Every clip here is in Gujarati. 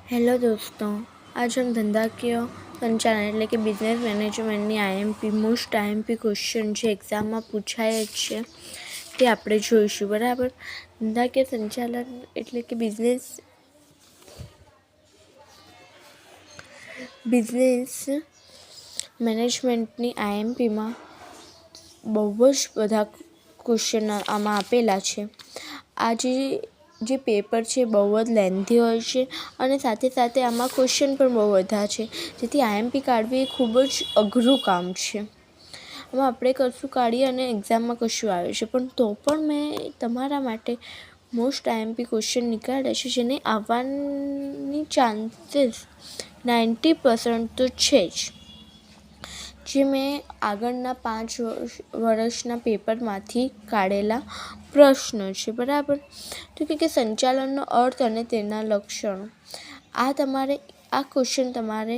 हेलो दोस्तों, आज हम धंधाकीय संचालन એટલે કે બિઝનેસ મેનેજમેન્ટની આઈએમપી મોસ્ટ આઈએમપી ક્વેશ્ચન જે એક્ઝામમાં પૂછાય જ છે તે આપણે જોઈશું. બરાબર. ધંધાકીય સંચાલન એટલે કે બિઝનેસ મેનેજમેન્ટની આઈએમપીમાં બહુ જ બધા ક્વેશ્ચન આમાં આપેલા છે. આ જે પેપર છે બહુ જ લેન્ધી હોય છે અને સાથે સાથે આમાં ક્વેશ્ચન પણ બહુ બધા છે, જેથી આઈએમપી કાઢવી એ ખૂબ જ અઘરું કામ છે. આમાં આપણે કશું કાઢીએ અને એક્ઝામમાં કશું આવે છે, પણ તો પણ મેં તમારા માટે મોસ્ટ આઈએમપી ક્વેશ્ચન નીકાળ્યા છે, જેને આવવાની ચાન્સીસ 90% તો છે જ. જે મેં આગળના 5 વર્ષના પેપરમાંથી કાઢેલા પ્રશ્નો છે. બરાબર. તો કે સંચાલનનો અર્થ અને તેના લક્ષણો. આ ક્વેશ્ચન તમારે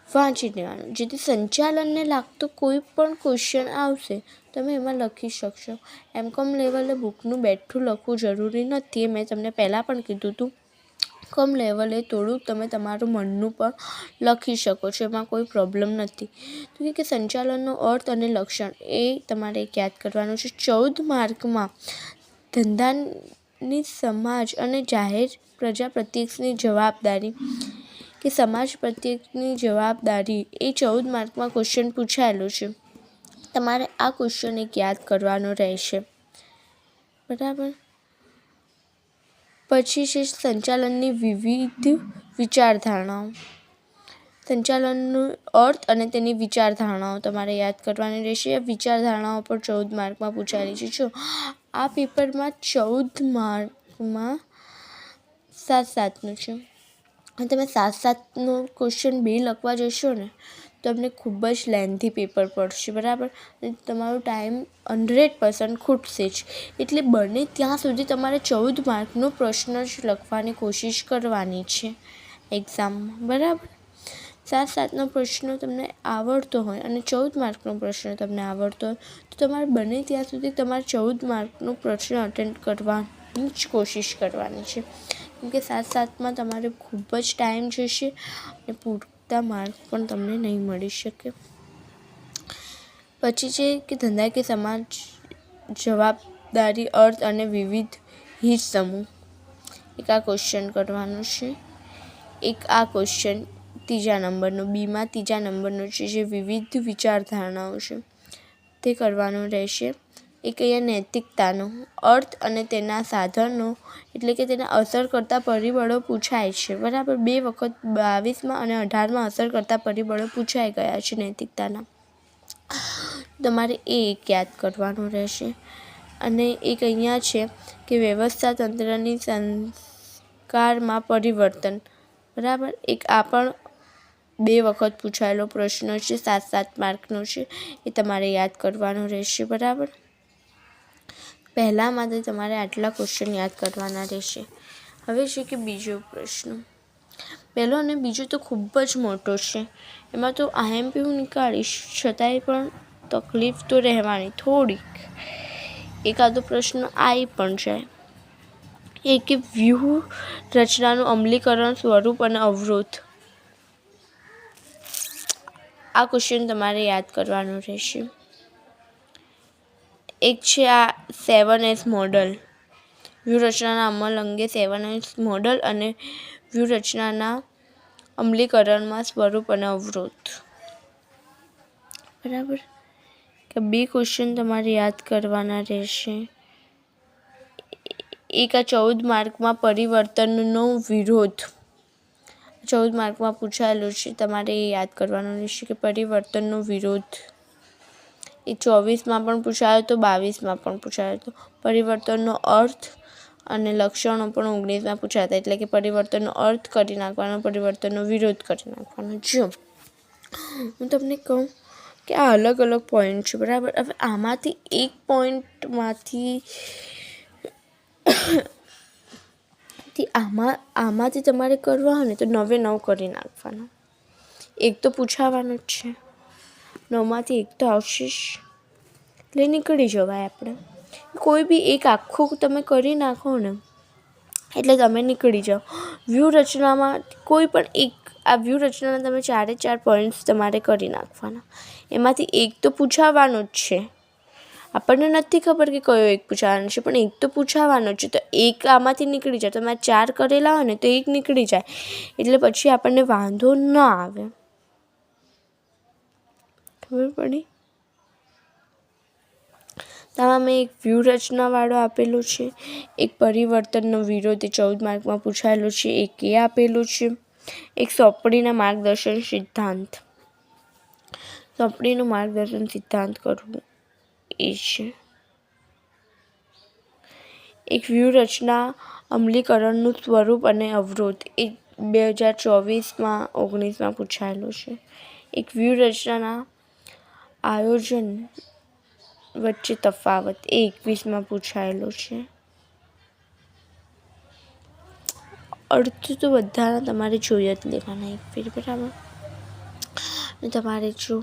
વાંચી લેવાનું, જેથી સંચાલનને લાગતો કોઈ પણ ક્વેશ્ચન આવશે તમે એમાં લખી શકશો. એમકોમ લેવલે બુકનું બેઠું લખવું જરૂરી નથી. મેં તમને પહેલાં પણ કીધું હતું. કમ લેવલે થોડું તમે તમારું મનનું પણ લખી શકો છો, એમાં કોઈ પ્રોબ્લેમ નથી. તો કે સંચાલનનો અર્થ અને લક્ષણ એ તમારે યાદ કરવાનું છે. 14 માર્કમાં ધંધાની સમાજ અને જાહેર પ્રજા પ્રત્યેની જવાબદારી કે સમાજ પ્રત્યેની જવાબદારી એ 14 માર્કમાં ક્વેશ્ચન પૂછાયેલો છે. તમારે આ ક્વેશ્ચન એક યાદ કરવાનો રહેશે. બરાબર. પછી છે સંચાલનની વિવિધ વિચારધારણાઓ. સંચાલનનો અર્થ અને તેની વિચારધારણાઓ તમારે યાદ કરવાની રહેશે. આ વિચારધારણાઓ પર 14 માર્કમાં પૂછાયેલી છે. જો આ પેપરમાં 14 માર્કમાં 7-7નું છે અને તમે 7-7નો ક્વેશ્ચન 2 લખવા જશો ને તો તમને ખૂબ જ લેન્ધી પેપર પડશે. બરાબર. અને તમારો ટાઈમ 100% ખૂટશે જ. એટલે બને ત્યાં સુધી તમારે 14 માર્કનો પ્રશ્ન જ લખવાની કોશિશ કરવાની છે એક્ઝામમાં. બરાબર. 7-7નો પ્રશ્ન તમને આવડતો હોય અને 14 માર્કનો પ્રશ્ન તમને આવડતો હોય તો તમારે બને ત્યાં સુધી તમારે 14 માર્કનો પ્રશ્ન અટેન્ડ કરવાની જ કોશિશ કરવાની છે. કેમ કે 7-7માં તમારે ખૂબ જ ટાઈમ જશે અને પૂરતા માર્ક પણ તમને નહીં મળી શકે. પછી છે કે ધંધાકીય સમાજ જવાબદારી અર્થ અને વિવિધ હિત સમૂહ. એક આ ક્વેશ્ચન કરવાનું છે. એક આ ક્વેશ્ચન 3જા નંબરનો બીમાં 3જા નંબરનો છે, જે વિવિધ વિચારધારણાઓ છે તે કરવાનું રહેશે. એક અહીંયા નૈતિકતાનો અર્થ અને તેના સાધનો એટલે કે તેને અસર કરતા પરિબળો પૂછાય છે. બરાબર. 2 વખત 22માં અને 18માં અસર કરતા પરિબળો પૂછાઈ ગયા છે નૈતિકતાના. તમારે એ એક યાદ કરવાનું રહેશે. અને એક અહીંયા છે કે વ્યવસ્થા તંત્રની સંસ્કારમાં પરિવર્તન. બરાબર. એક આ પણ 2 વખત પૂછાયેલો પ્રશ્ન છે, 7-7 માર્કનો છે. એ તમારે યાદ કરવાનો રહેશે. બરાબર. પહેલાંમાંથી તમારે આટલા ક્વેશ્ચન યાદ કરવાના રહેશે. હવે છે કે બીજો પ્રશ્ન. પહેલો અને બીજો તો ખૂબ જ મોટો છે. એમાં તો આઈએમપી હું નીકાળીશ, છતાંય પણ તકલીફ તો રહેવાની થોડીક. એકાદો પ્રશ્ન આવી પણ જાય. એ કે વ્યૂહ રચનાનું અમલીકરણ, સ્વરૂપ અને અવરોધ. આ ક્વેશ્ચન તમારે યાદ કરવાનું રહેશે. એક છે આ 7S મોડલ. વ્યૂહરચનાના અમલ અંગે 7S મોડલ અને વ્યૂહરચનાના અમલીકરણમાં સ્વરૂપ અને અવરોધ. બરાબર. કે 2 ક્વેશ્ચન તમારે યાદ કરવાના રહેશે. એક આ 14 માર્કમાં પરિવર્તનનો વિરોધ. 14 માર્કમાં પૂછાયેલું છે, તમારે એ યાદ કરવાનું રહેશે કે પરિવર્તનનો વિરોધ. એ 24માં પણ પૂછાયો હતો, 22માં પણ પૂછાયો હતો. પરિવર્તનનો અર્થ અને લક્ષણો પણ 19માં પૂછાયા હતા. એટલે કે પરિવર્તનનો અર્થ કરી નાખવાનો, પરિવર્તનનો વિરોધ કરી નાખવાનો. જો હું તમને કહું કે આ અલગ અલગ પોઈન્ટ છે. બરાબર. હવે આમાંથી એક પોઈન્ટમાંથી આમાંથી તમારે કરવા હોય ને તો 9 કરી નાખવાનો. એક તો પૂછાવાનું જ છે. 9માંથી એક તો આવશે જ. એટલે નીકળી જવાય આપણે. કોઈ બી એક આખું તમે કરી નાખો ને એટલે તમે નીકળી જાઓ. વ્યૂહરચનામાં કોઈ પણ એક આ વ્યૂહરચનાના તમે 4 પોઈન્ટ્સ તમારે કરી નાખવાના. એમાંથી એક તો પૂછાવાનો જ છે. આપણને નથી ખબર કે કયો એક પૂછાવાનો છે, પણ એક તો પૂછાવાનો છે. તો એક આમાંથી નીકળી જાય. તમે 4 કરેલા હોય ને તો એક નીકળી જાય, એટલે પછી આપણને વાંધો ન આવે. ખબર પડી? આમાં મેં એક વ્યૂહરચનાવાળો આપેલો છે, એક પરિવર્તનનો વિરોધ 14 માર્કમાં પૂછાયેલો છે, એક એ આપેલું છે, એક સોંપણીના માર્ગદર્શન સિદ્ધાંત. સોંપણીનું માર્ગદર્શન સિદ્ધાંત કરવું એ છે. એક વ્યૂહરચના અમલીકરણનું સ્વરૂપ અને અવરોધ એ 2024-19માં પૂછાયેલું છે. એક વ્યૂહરચનાના આયોજન વચ્ચે તફાવત એ 21માં પૂછાયેલો છે. અર્થ તો બધાના તમારે જોઈ જ લેવાના એક ફેર, બરાબર. અને તમારે જો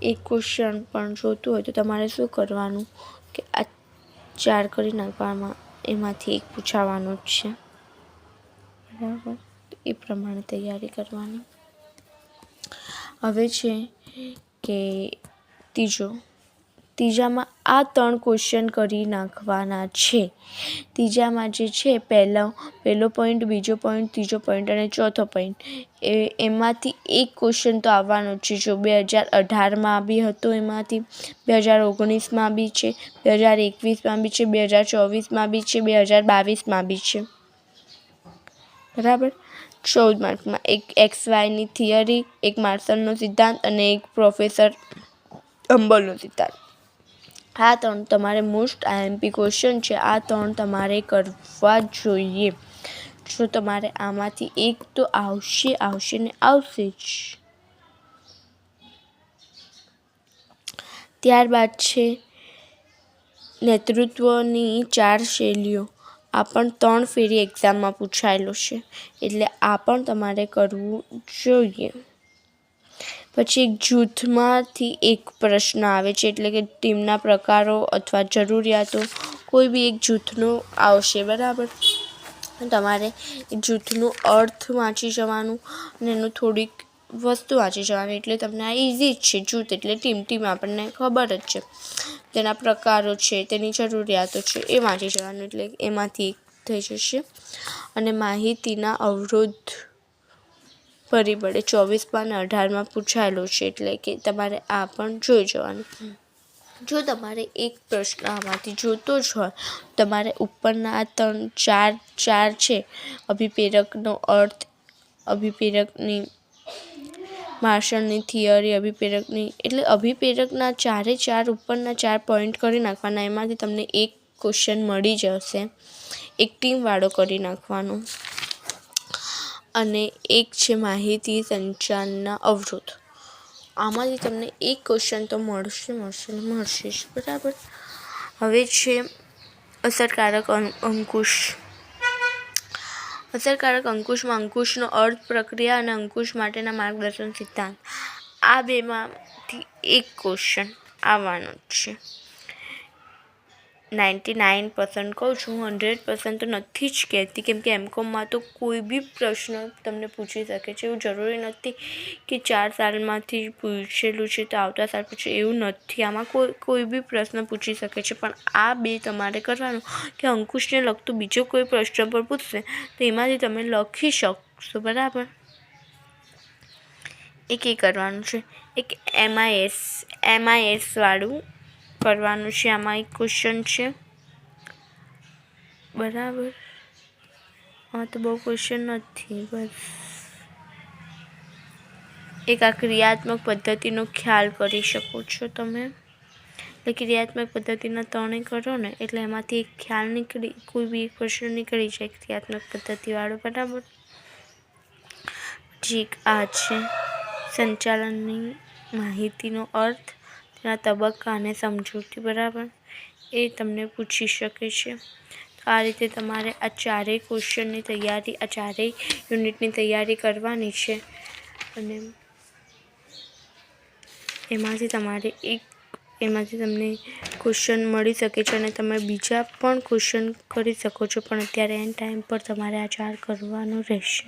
એક ક્વેશ્ચન પણ જોતું હોય તો તમારે શું કરવાનું કે આ 4 કરી નાખવામાં, એમાંથી એક પૂછાવાનું જ છે, બરાબર. એ પ્રમાણે તૈયારી કરવાની. હવે છે કે ત્રીજામાં આ 3 ક્વેશ્ચન કરી નાખવાના છે. ત્રીજામાં જે છે પહેલો પોઈન્ટ, બીજો પોઈન્ટ, ત્રીજો પોઈન્ટ અને ચોથો પોઈન્ટ, એમાંથી એક ક્વેશ્ચન તો આવવાનો જ છે. જો 2018માં બી હતો, એમાંથી 2019માં બી છે, 2021માં બી છે, 2024માં બી છે, 2022માં બી છે, બરાબર. 14 માર્કમાં એક XYની થિયરી, એક માર્શલનો સિદ્ધાંત અને એક પ્રોફેસર હમ્બલનો સિદ્ધાંત. આ 3 તમારે મોસ્ટ IMP ક્વેશ્ચન છે. આ 3 તમારે કરવા જોઈએ. જો તમારે આમાંથી એક તો આવશે ને આવશે જ. ત્યારબાદ છે નેતૃત્વની 4 શૈલીઓ. આ પણ 3 ફેરી એક્ઝામમાં પૂછાયેલો છે, એટલે આ પણ તમારે કરવું જોઈએ. પછી એક જૂથમાંથી એક પ્રશ્ન આવે છે, એટલે કે ટીમના પ્રકારો અથવા જરૂરિયાતો કોઈ બી એક જૂથનો આવશે, બરાબર. તમારે જૂથનું અર્થ વાંચી જવાનું અને એનું થોડીક વસ્તુ વાંચી જવાની, એટલે તમને આ ઇઝી જ છે. જૂથ એટલે ટીમ આપણને ખબર જ છે. તેના પ્રકારો છે, તેની જરૂરિયાતો છે, એ વાંચી જવાનું, એટલે એમાંથી એક થઈ જશે. અને માહિતીના અવરોધ પરિબળે 24માં અને 18માં પૂછાયેલો છે, એટલે કે તમારે આ પણ જોઈ જવાનું. જો તમારે એક પ્રશ્ન આમાંથી જોતો જ હોય, તમારે ઉપરના આ 4 છે, અભિપ્રેરકનો અર્થ, અભિપ્રેરકની માર્શલની થિયરી, એટલે અભિપ્રેરકના 4 ઉપરના 4 પોઈન્ટ કરી નાખવાના. એમાંથી તમને એક ક્વેશ્ચન મળી જશે. એક ટીમવાળો કરી નાખવાનો. અને એક છે માહિતી સંચારના અવરોધ. આમાંથી તમને એક ક્વેશ્ચન તો મળશે જ, બરાબર. હવે છે અસરકારક અંકુશ. અસરકારક અંકુશમાં અંકુશનો અર્થ, પ્રક્રિયા અને અંકુશ માટેના માર્ગદર્શન સિદ્ધાંત. આ બેમાંથી એક ક્વેશ્ચન આવવાનો જ છે. 99% કહું છું, 100% તો નથી જ કહેતી, કેમ કે MCOMમાં તો કોઈ બી પ્રશ્ન તમને પૂછી શકે છે. એવું જરૂરી નથી કે 4 સાલમાંથી પૂછેલું છે તો આવતા સાલ પૂછે, એવું નથી. આમાં કોઈ બી પ્રશ્ન પૂછી શકે છે. પણ આ 2 તમારે કરવાનું કે અંકુશને લગતું બીજો કોઈ પ્રશ્ન પર પૂછશે તો એમાંથી તમે લખી શકશો, બરાબર. એક એ કરવાનું છે. એક MIS વાળું કરવાનું છે. આમાં એક ક્વેશ્ચન છે, બરાબર. હા, તો બહુ ક્વેશ્ચન નથી, બસ. એક આ ક્રિયાત્મક પદ્ધતિનો ખ્યાલ કરી શકો છો તમે. એટલે ક્રિયાત્મક પદ્ધતિના 3 કરો ને, એટલે એમાંથી એક ખ્યાલ કોઈ બી એક ક્વેશ્ચન નીકળી જાય ક્રિયાત્મક પદ્ધતિવાળો, બરાબર. પછી એક આ છે સંચાલનની માહિતીનો અર્થ, તેના તબક્કા અને સમજૂતી, બરાબર. એ તમને પૂછી શકે છે. આ રીતે તમારે આ 4 ક્વેશ્ચનની તૈયારી, આ 4 યુનિટની તૈયારી કરવાની છે. અને એમાંથી તમારે એક એમાંથી તમને ક્વેશ્ચન મળી શકે છે અને તમે બીજા પણ ક્વેશ્ચન કરી શકો છો, પણ અત્યારે એન્ડ ટાઈમ પર તમારે આ 4 કરવાનું રહેશે.